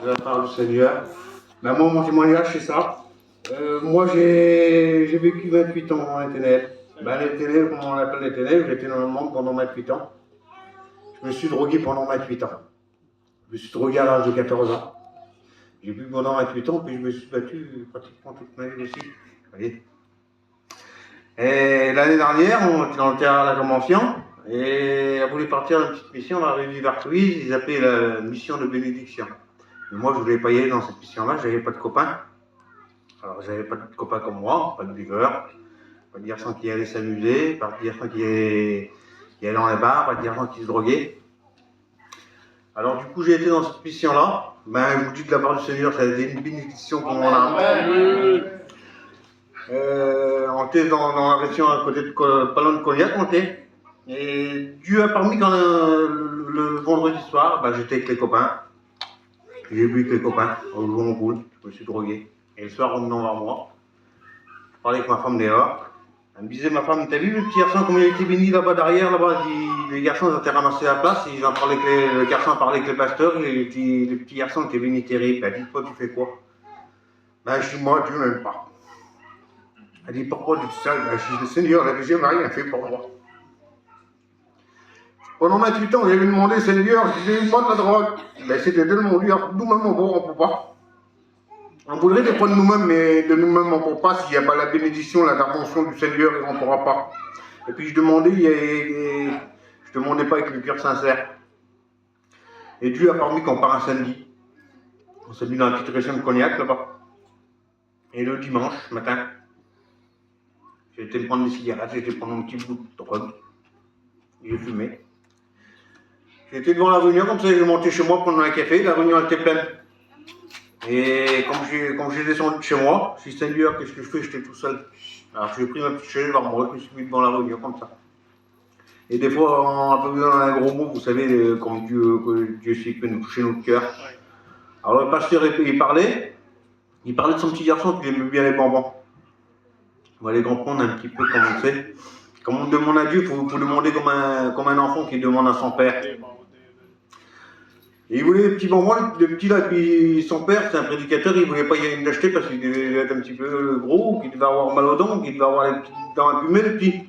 de la part du Seigneur. Ben, moi, mon témoignage, c'est ça. Moi, j'ai vécu 28 ans dans les ténèbres. Ben, les ténèbres, comme on appelle les ténèbres, j'étais dans le monde pendant 28 ans. Je me suis drogué pendant 28 ans. Je me suis drogué à l'âge de 14 ans. J'ai bu pendant 28 ans, puis je me suis battu pratiquement toute ma vie aussi. Vous voyez. Et l'année dernière, on était dans le terrain à la Convention, et elle voulait partir à une petite mission dans la rivière Vartouise, ils appelaient la mission de bénédiction. Et moi, je ne voulais pas y aller dans cette mission-là, je n'avais pas de copains. Alors, j'avais pas de copains comme moi, pas de buveurs, pas de garçons qui allaient s'amuser, pas de garçons qui allaient dans les bars, pas de garçons qui se droguaient. Alors, du coup, j'ai été dans cette mission-là. Ben, je vous dis que la part du Seigneur, ça a été une bénédiction pour mon âme. On était dans la région à côté de pas loin de Cognac, on était. Et Dieu a permis quand le vendredi soir, ben, j'étais avec les copains. J'ai bu avec les copains, au jour en boule, je me suis drogué. Et le soir, en venant vers moi, je parlais avec ma femme dehors. Elle me disait, ma femme, t'as vu le petit garçon, comment il a été béni là-bas derrière, là-bas, les garçons ils ont été ramassés à la place, et le garçon parlait avec le pasteur, et les petits garçons étaient bénis terribles. Elle dit, toi, tu fais quoi? Ben, je dis, moi, Dieu m'aime pas. Elle dit, pourquoi tu dis ça? Ben, je dis, le Seigneur, Dieu m'a rien fait pour moi. Pendant 28 ans, j'avais demandé, Seigneur, je disais, moi de la drogue. Ben, c'était de mon Dieu, nous-mêmes, on ne peut pas. On voudrait des fois de nous-mêmes, mais de nous-mêmes, on ne peut pas. S'il n'y a pas la bénédiction, l'intervention du Seigneur, on ne pourra pas. Et puis je demandais pas avec le cœur sincère. Et Dieu a permis qu'on part un samedi. On s'est mis dans la petite région de Cognac, là-bas. Et le dimanche matin, j'ai été prendre des cigarettes, j'ai été prendre un petit bout de drogue. J'ai fumé. J'étais devant la réunion, comme ça, j'ai monté chez moi prendre un café, la réunion était pleine. Et comme j'ai descendu de chez moi, je suis Seigneur, qu'est-ce que je fais? J'étais tout seul. Alors j'ai pris ma petite chaise vers moi, je me suis mis devant la réunion comme ça. Et des fois, un peu dans un gros mot, vous savez, comme Dieu sait peut nous toucher notre cœur. Alors le pasteur, il parlait de son petit garçon qui aimait bien les bonbons. On va les comprendre un petit peu comme on sait. Quand on demande à Dieu, il faut demander comme un enfant qui demande à son père. Et il voulait des petits bonbons, le petit là, puis son père, c'est un prédicateur, il ne voulait pas y l'acheter parce qu'il devait être un petit peu gros, qu'il devait avoir mal aux dents, qu'il devait avoir les petites dents abîmées, le petit.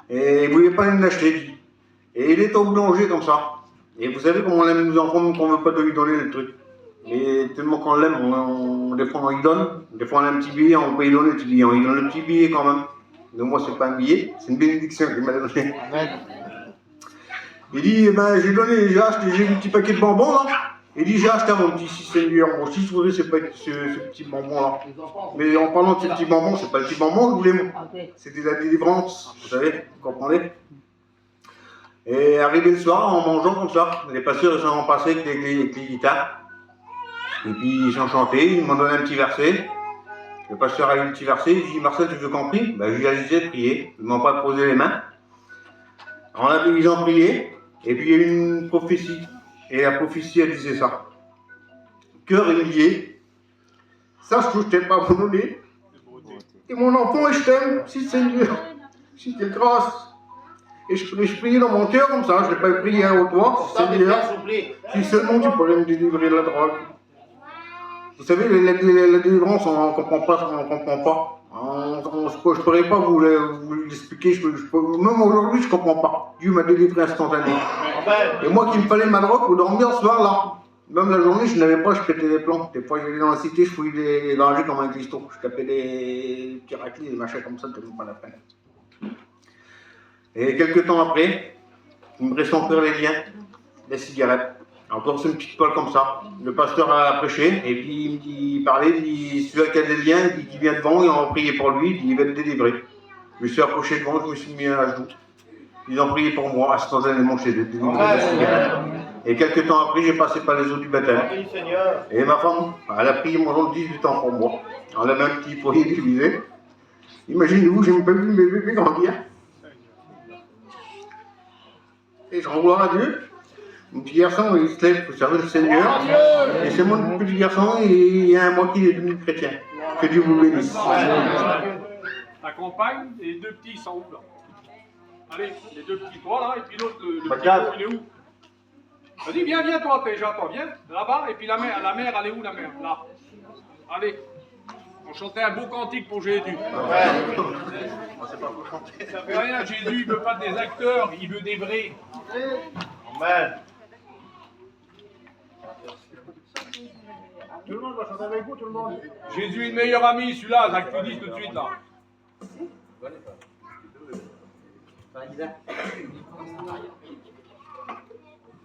Et il ne voulait pas l'acheter. Et il était au boulanger comme ça. Et vous savez comment on aime nos enfants, qu'on ne veut pas lui donner le truc. Et tellement qu'on l'aime, des fois on lui donne, des fois on a un petit billet, on peut lui donner le petit billet, on lui donne le petit billet quand même. Donc moi, c'est pas un billet, c'est une bénédiction qu'il m'a donné. Il dit, ben, j'ai un petit paquet de bonbons là. Il dit, j'ai acheté à mon petit Seigneur. Mon petit souris, c'est pas ce petit bonbon là. Mais en parlant de ce petit bonbon, c'est pas le petit bonbon que je voulais, moi. C'était la délivrance, vous savez, vous comprenez. Et arrivé le soir, en mangeant comme ça, les pasteurs ils sont passés avec les guitares. Et puis ils ont chanté, ils m'ont donné un petit verset. Le pasteur a eu le petit verset, il dit, Marcel, tu veux qu'on prie? Ben, je lui ai dit, prier. Ils ne m'ont pas posé les mains. Ils ont prié. Et puis il y a eu une prophétie. Et la prophétie, elle disait ça. Cœur lié, sache que je t'aime pas abandonné. Et mon enfant, et je t'aime, si Seigneur, si t'es grâce. Et je priais dans mon cœur comme ça, je n'ai pas prié à haute voix, Seigneur, si seulement tu pourrais me délivrer de la drogue. Vous savez, la délivrance, on ne comprend pas, on ne comprend pas. Je ne pourrais pas vous l'expliquer, même aujourd'hui, je ne comprends pas. Dieu m'a délivré instantanément. Et moi qui me fallait ma drogue pour dormir ce soir-là. Même la journée, je n'avais pas, je pétais des plombs. Des fois, j'allais dans la cité, je fouillais les dangers comme un clisto. Je tapais des petits raclis, des machins comme ça, tellement pas la peine. Et quelques temps après, il me restait encore les liens, les cigarettes. Encore sur une petite poêle comme ça. Le pasteur a prêché, et puis il parlait, il dit, celui qui a des liens, qui vient devant, et on va prier pour lui, il va être délivré. Je me suis approché devant, je me suis mis à genoux. Ils ont prié pour moi, instantanément, chez des cigarettes. Et quelques temps après, j'ai passé par les eaux du baptême. Et ma femme, elle a prié mon nom 18 ans pour moi. Elle avait un petit foyer divisé. Imaginez-vous, j'ai même pas vu mes bébés grandir. Et je renvoie à Dieu. Mon petit garçon, il se lève pour servir le Seigneur. Et c'est mon petit garçon, et il y a un mois qu'il est devenu chrétien. Que Dieu vous bénisse. Ta compagne et les deux petits, ils sont où là? Allez, les deux petits, toi là, et puis l'autre, le petit gros, il est où? Vas-y, viens toi déjà, toi, viens. Là-bas, et puis la mère, elle est où la mère? Là. Allez. On chantait un beau cantique pour Jésus. Ça fait rien, Jésus, il veut pas des acteurs, il veut des vrais. Amen. Tout le monde va chanter avec vous, tout le monde. Jésus est le meilleur ami, celui-là, là, que tu dis tout de suite, là.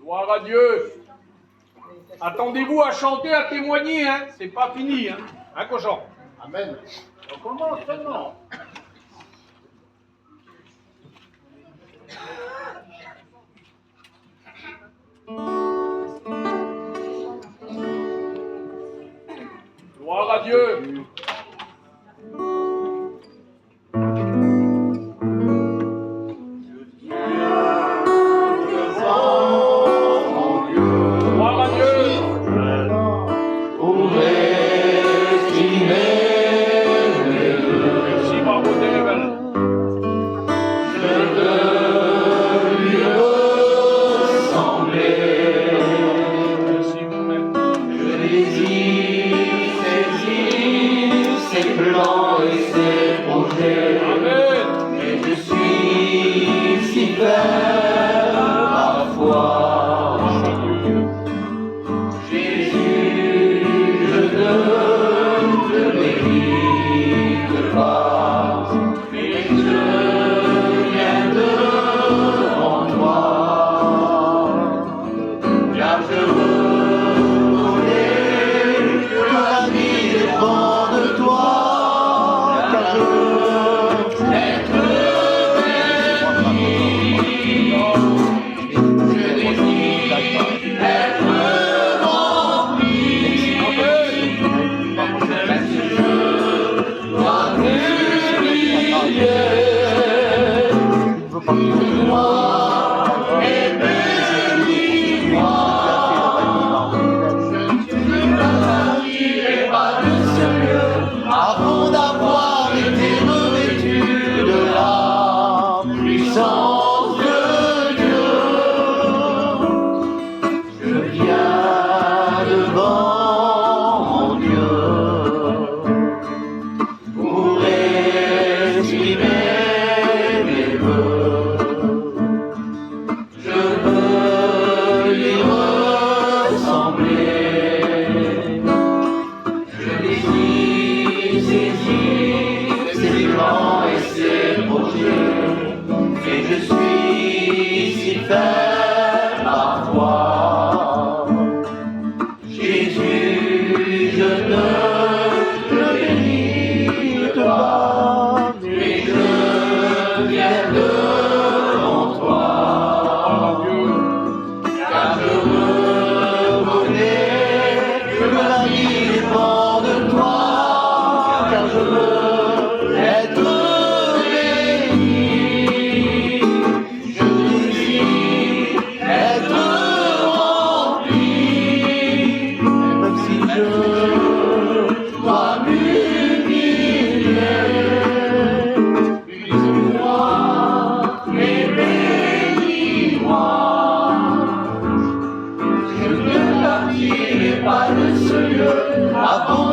Gloire à Dieu. Attendez-vous à chanter, à témoigner, hein. C'est pas fini, hein. Hein, cochon? Amen. On commence seulement. Gloire à Dieu. Gloire à Dieu. Merci, bravo, t'es belle. Merci, mon maître. Ses plans et ses projets, Amen. et je suis si faible parfois. Jésus, je ne te mérite pas, mais je viens devant toi, car je reconnais que la vie dépend de toi, car je veux être béni. Je désire être rempli. Même si je dois m'humilier, moi et bénis-moi. Je ne partirai pas de ce lieu avant d'avoir été revêtu de la puissance de Dieu. Je viens devant Dieu pour exprimer mes vœux. Je veux lui ressembler. Je désire saisir ses plans et ses projets, et je suis si faible parfois. Jésus, je ne te mérite pas, mais je viens devant toi, car je reconnais que la vie dépend de toi, car je veux être béni. Je désire être rempli, même si je dois m'humilier. Utilise-moi et bénis-moi. Je ne partirai pas de ce lieu avant